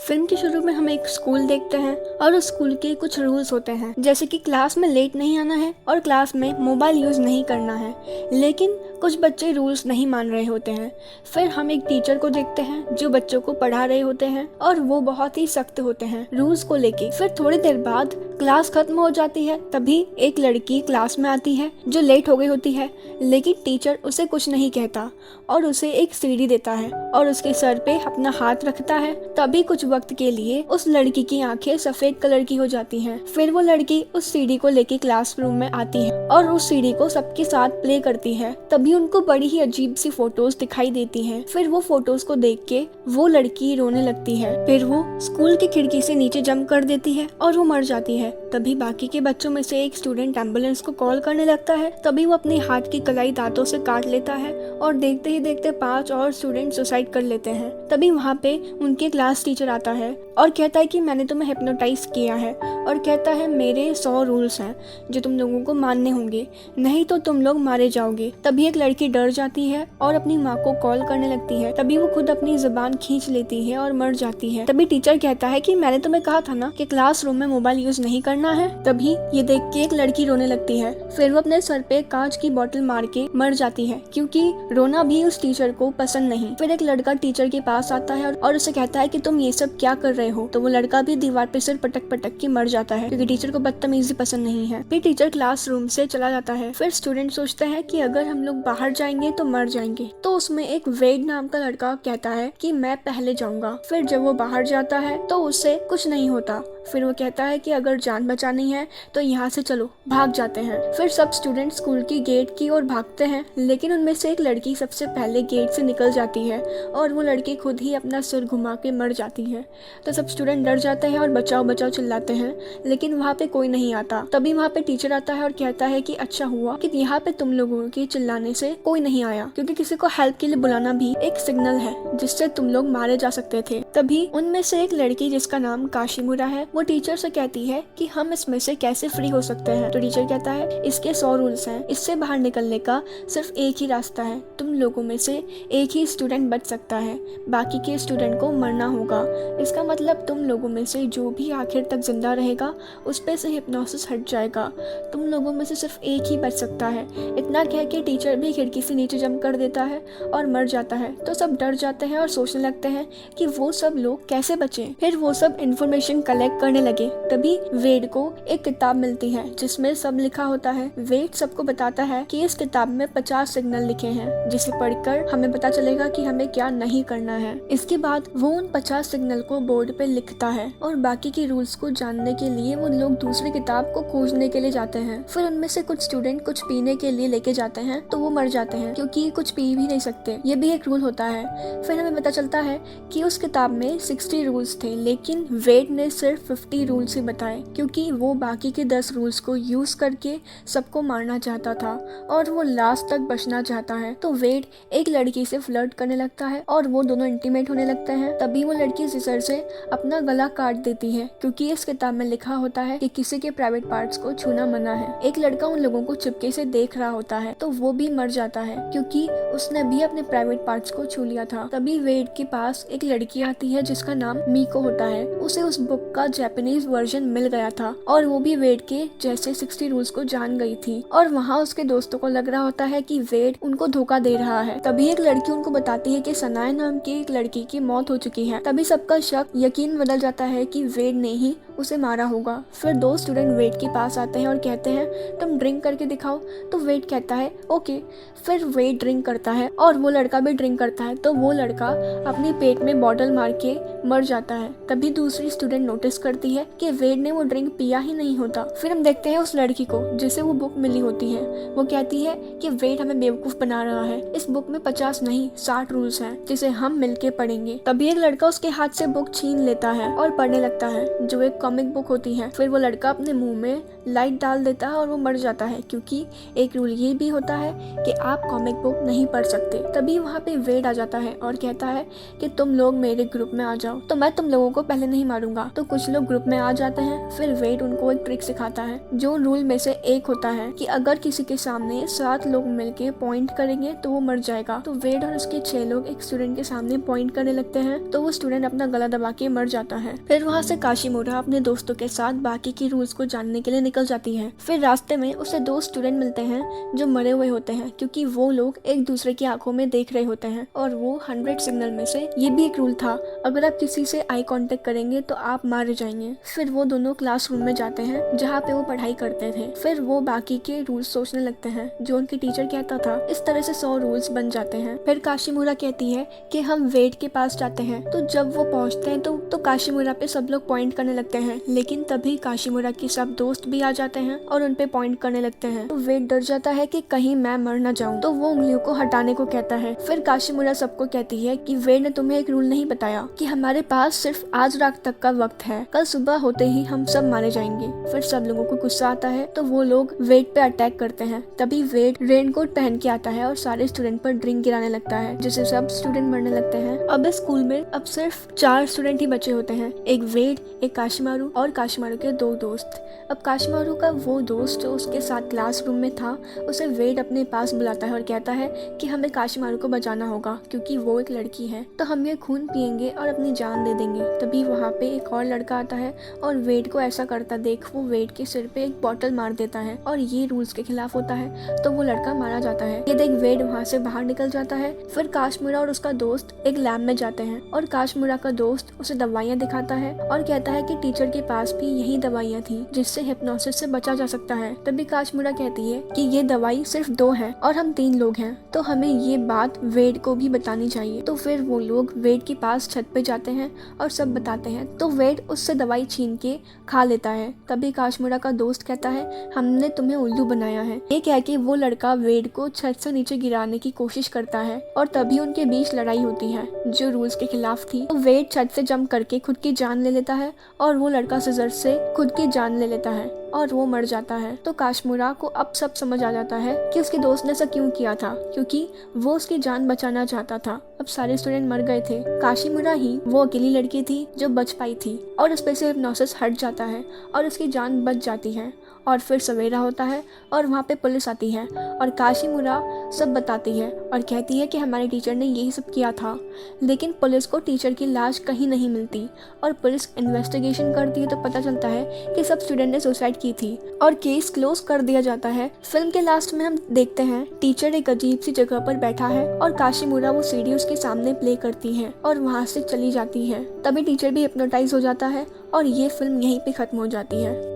Film के शुरू में हम एक स्कूल देखते हैं और उस स्कूल के कुछ रूल्स होते हैं, जैसे कि क्लास में लेट नहीं आना है और क्लास में मोबाइल यूज नहीं करना है। लेकिन कुछ बच्चे रूल्स नहीं मान रहे होते हैं। फिर हम एक टीचर को देखते हैं जो बच्चों को पढ़ा रहे होते हैं और वो बहुत ही सख्त होते हैं रूल्स को लेके। फिर थोड़ी देर बाद क्लास खत्म हो जाती है, तभी एक लड़की क्लास में आती है जो लेट हो गई होती है, लेकिन टीचर उसे कुछ नहीं कहता और उसे एक सीढ़ी देता है और उसके सर पे अपना हाथ रखता है। तभी कुछ वक्त के लिए उस लड़की की आंखें सफेद कलर की हो जाती हैं। फिर वो लड़की उस सीढ़ी को लेके क्लासरूम में आती है और उस सीढ़ी को सबके साथ प्ले करती है। तभी उनको बड़ी ही अजीब सी फोटोज दिखाई देती हैं। फिर वो फोटोज को देख के वो लड़की रोने लगती है। फिर वो स्कूल की खिड़की से नीचे जंप कर देती है और वो मर जाती है। तभी बाकी के बच्चों में से एक स्टूडेंट एम्बुलेंस को कॉल करने लगता है। तभी वो अपने हाथ की कलाई दांतों से काट लेता है और देखते ही देखते 5 और स्टूडेंट सुसाइड कर लेते हैं। तभी वहाँ पे उनके क्लास टीचर आता है और कहता है कि मैंने तुम्हें हिप्नोटाइज किया है और कहता है मेरे 100 रूल्स हैं जो तुम लोगों को मानने होंगे, नहीं तो तुम लोग मारे जाओगे। तभी एक लड़की डर जाती है और अपनी माँ को कॉल करने लगती है। तभी वो खुद अपनी जुबान खींच लेती है और मर जाती है। तभी टीचर कहता है कि मैंने तुम्हें कहा था ना कि क्लासरूम में मोबाइल यूज नहीं करना है। तभी ये देख के एक लड़की रोने लगती है। फिर वो अपने सर पे कांच की बोतल मार के मर जाती है, क्योंकि रोना भी उस टीचर को पसंद नहीं। फिर एक लड़का टीचर के पास आता है और उसे कहता है कि तुम ये सब क्या कर रहे हो। तो वो लड़का भी दीवार पे सिर पटक पटक के मर जाता है, क्योंकि टीचर को बदतमीजी पसंद नहीं है। फिर टीचर क्लासरूम से चला जाता है। फिर स्टूडेंट सोचते हैं कि अगर हम लोग बाहर जाएंगे तो मर जाएंगे। तो उसमें एक वेड नाम का लड़का कहता है कि मैं पहले जाऊंगा। फिर जब वो बाहर जाता है तो उससे कुछ नहीं होता। फिर वो कहता है कि अगर जान बचानी है तो यहाँ से चलो, भाग जाते हैं। फिर सब स्टूडेंट स्कूल की गेट की ओर भागते हैं, लेकिन उनमें से एक लड़की सबसे पहले गेट से निकल जाती है और वो लड़की खुद ही अपना सिर घुमा के मर जाती है। तो सब स्टूडेंट डर जाते हैं और बचाओ बचाओ चिल्लाते हैं, लेकिन वहाँ पे कोई नहीं आता। तभी वहाँ पे टीचर आता है और कहता है कि अच्छा हुआ कि यहाँ पे तुम लोगों के चिल्लाने से कोई नहीं आया, क्योंकि किसी को हेल्प के लिए बुलाना भी एक सिग्नल है जिससे तुम लोग मारे जा सकते थे। तभी उनमें से एक लड़की जिसका नाम काशिमुरा है, वो टीचर से कहती है कि हम इसमें से कैसे फ्री हो सकते हैं। तो टीचर कहता है इसके 100 रूल्स हैं, इससे बाहर निकलने का सिर्फ एक ही रास्ता है, तुम लोगों में से एक ही स्टूडेंट बच सकता है, बाकी के स्टूडेंट को मरना होगा। इसका मतलब तुम लोगों में से जो भी आखिर तक जिंदा रहेगा उस पे से हिप्नोसिस हट जाएगा, तुम लोगों में से सिर्फ एक ही बच सकता है। इतना कह के टीचर भी खिड़की से नीचे जंप कर देता है और मर जाता है। तो सब डर जाते हैं और सोचने लगते हैं कि वो सब लोग कैसे बचे। फिर वो सब इंफॉर्मेशन कलेक्ट करने लगे। तभी वेड को एक किताब मिलती है जिसमें सब लिखा होता है। वेड सबको बताता है कि इस किताब में 50 सिग्नल लिखे हैं, जिसे पढ़कर हमें पता चलेगा कि हमें क्या नहीं करना है। इसके बाद वो उन 50 सिग्नल को बोर्ड पे लिखता है और बाकी के रूल्स को जानने के लिए वो लोग दूसरी किताब को खोजने के लिए जाते हैं। फिर उनमें से कुछ स्टूडेंट कुछ पीने के लिए लेके जाते हैं तो वो मर जाते हैं, क्योंकि कुछ पी भी नहीं सकते। ये भी एक रूल होता है। फिर हमें पता चलता है कि उस किताब में 60 रूल्स थे, लेकिन वेड ने सिर्फ 50 रूल्स ही बताए, क्योंकि वो बाकी के 10 रूल्स को यूज करके सबको मारना चाहता था और वो लास्ट तक बचना चाहता है। तो वेड एक लड़की से फ्लर्ट करने लगता है और वो दोनों इंटीमेट होने लगते हैं। तभी वो लड़की सिजर से अपना गला काट देती है, क्योंकि इस किताब में लिखा होता है कि किसी के प्राइवेट पार्ट्स को छूना मना है। एक लड़का उन लोगों को चुपके से देख रहा होता है, तो वो भी मर जाता है, क्योंकि उसने भी अपने प्राइवेट पार्ट्स को छू लिया था। तभी वेड के पास एक लड़की आती है जिसका नाम मीको होता है। उसे उस बुक का जापानीज वर्जन मिल गया था और वो भी वेड के जैसे 60 रूल्स को जान गई थी और वहाँ उसके दोस्तों को लग रहा होता है कि वेड उनको धोखा दे रहा है। तभी एक लड़की उनको बताती है कि सनाया नाम की एक लड़की की मौत हो चुकी है। तभी सबका शक यकीन बदल जाता है कि वेड ने ही उसे मारा होगा। फिर 2 स्टूडेंट वेड के पास आते हैं और कहते हैं तुम ड्रिंक करके दिखाओ। तो वेड कहता है ओके। फिर वेड ड्रिंक करता है और वो लड़का भी ड्रिंक करता है, तो वो लड़का अपने पेट में बॉटल मार के मर जाता है। तभी दूसरी स्टूडेंट नोटिस करती है कि वेड ने वो ड्रिंक पिया ही नहीं होता। फिर हम देखते हैं उस लड़की को जिसे वो बुक मिली होती है। वो कहती है कि वेड हमें बेवकूफ बना रहा है, इस बुक में 50 नहीं 60 रूल्स हैं जिसे हम मिलके पढ़ेंगे। तभी एक लड़का उसके हाथ से बुक छीन लेता है और पढ़ने लगता है, जो एक कॉमिक बुक होती है। फिर वो लड़का अपने मुंह में लाइट डाल देता है और वो मर जाता है, क्योंकि एक रूल ये भी होता है कि आप कॉमिक बुक नहीं पढ़ सकते। तभी वहाँ पे वेड आ जाता है और कहता है कि तुम लोग मेरे ग्रुप में आ जाओ, तो मैं तुम लोगों को पहले नहीं मारूंगा। तो कुछ लोग ग्रुप में आ जाते हैं। फिर वेड उनको एक ट्रिक सिखाता है, जो रूल में से एक होता है कि अगर किसी के सामने 7 लोग मिलके पॉइंट करेंगे तो वो मर जाएगा। तो वेड और उसके 6 लोग एक स्टूडेंट के सामने पॉइंट करने लगते हैं, तो वो स्टूडेंट अपना गला दबा के मर जाता है। फिर वहाँ से काशीमोरा अपने दोस्तों के साथ बाकी की रूल्स को जानने के लिए निकल जाती है। फिर रास्ते में उसे 2 स्टूडेंट मिलते हैं जो मरे हुए होते हैं, क्योंकि वो लोग एक दूसरे की आंखों में देख रहे होते हैं। और वो 100 सिग्नल में से ये भी एक रूल था, अगर आप किसी से आई कांटेक्ट करेंगे तो आप मारे जाएंगे। फिर वो दोनों क्लासरूम में जाते हैं जहाँ पे वो पढ़ाई करते थे। फिर वो बाकी के रूल्स सोचने लगते हैं जो उनके टीचर कहता था। इस तरह से 100 रूल्स बन जाते हैं। फिर काशीमोरा कहती है कि हम वेड के पास जाते हैं। तो जब वो पहुंचते हैं तो काशीमोरा पे सब लोग पॉइंट करने लगते हैं, लेकिन तभी काशीमोरा के सब दोस्त भी आ जाते हैं और उन पे पॉइंट करने लगते हैं। तो वेड डर जाता है कि कहीं मैं मर न जाऊं, तो वो उंगलियों को हटाने को कहता है। फिर काशीमोरा सबको कहती है कि वेड ने तुम्हें एक रूल नहीं बताया कि हमारे पास सिर्फ आज रात तक का वक्त है, कल सुबह होते ही हम सब मारे जाएंगे। फिर सब लोगों को गुस्सा आता है, तो वो लोग वेड पे अटैक करते हैं। तभी वेड रेनकोट पहन के आता है और सारे स्टूडेंट पर ड्रिंक गिराने लगता है, जिससे सब स्टूडेंट मरने लगते हैं। अब इस स्कूल में अब सिर्फ 4 स्टूडेंट ही बचे होते हैं, एक वेड, एक काशीमारू और काशीमारू के 2 दोस्त। अब काशीमारू का वो दोस्त जो उसके साथ क्लासरूम में था, उसे वेड अपने पास बुलाता है और कहता है कि हमें काशीमारू को बचाना होगा, क्योंकि वो एक लड़की है, तो हम ये खून पियेंगे और अपनी जान दे देंगे। तभी वहाँ पे एक और लड़का आता है और वेड को ऐसा करता देख वो वेड के सिर पे एक बॉटल मार देता है, और ये रूल्स के खिलाफ होता है, तो वो लड़का मारा जाता है। ये देख वेड वहाँ से बाहर निकल जाता है। फिर काशीमारू और उसका दोस्त एक लैब में जाते हैं और काशीमोरा का दोस्त उसे दवाइयाँ दिखाता है और कहता है कि टीचर के पास भी यही दवाइयाँ थी जिससे हिप्नोसिस से बचा जा सकता है। तभी काशीमोरा कहती है कि ये दवाई सिर्फ 2 है और हम 3 लोग हैं, तो हमें ये बात वेड को भी बतानी चाहिए। तो फिर वो लोग वेड के पास छत पे जाते हैं और सब बताते हैं, तो वेड उससे दवाई छीन के खा लेता है। तभी काशीमोरा का दोस्त कहता है हमने तुम्हें उल्लू बनाया है। ये कह के वो लड़का वेड को छत से नीचे गिराने की कोशिश करता है और तभी उनके बीच लड़ाई होती है जो रूल्स के खिलाफ थी। तो वेड छत से जंप करके खुद की जान ले लेता है और वो लड़का सिजर से खुद की जान ले लेता है और वो मर जाता है। तो काशीमोरा को अब सब समझ आ जाता है कि उसके दोस्त ने ऐसा क्यों किया था, क्योंकि वो उसकी जान बचाना चाहता था। अब सारे स्टूडेंट मर गए थे, काशीमोरा ही वो अकेली लड़की थी जो बच पाई थी, और उस पे से हिप्नोसिस हट जाता है और उसकी जान बच जाती है। और फिर सवेरा होता है और वहाँ पे पुलिस आती है और काशीमोरा सब बताती है और कहती है कि हमारे टीचर ने यही सब किया था। लेकिन पुलिस को टीचर की लाश कहीं नहीं मिलती और पुलिस इन्वेस्टिगेशन करती है, तो पता चलता है कि सब स्टूडेंट ने सुसाइड की थी और केस क्लोज कर दिया जाता है। फिल्म के लास्ट में हम देखते हैं टीचर एक अजीब सी जगह पर बैठा है और काशीमोरा वो सीढ़ी उसके सामने प्ले करती है और वहाँ से चली जाती है। तभी टीचर भी हिप्नोटाइज हो जाता है और ये फिल्म यहीं पे खत्म हो जाती है।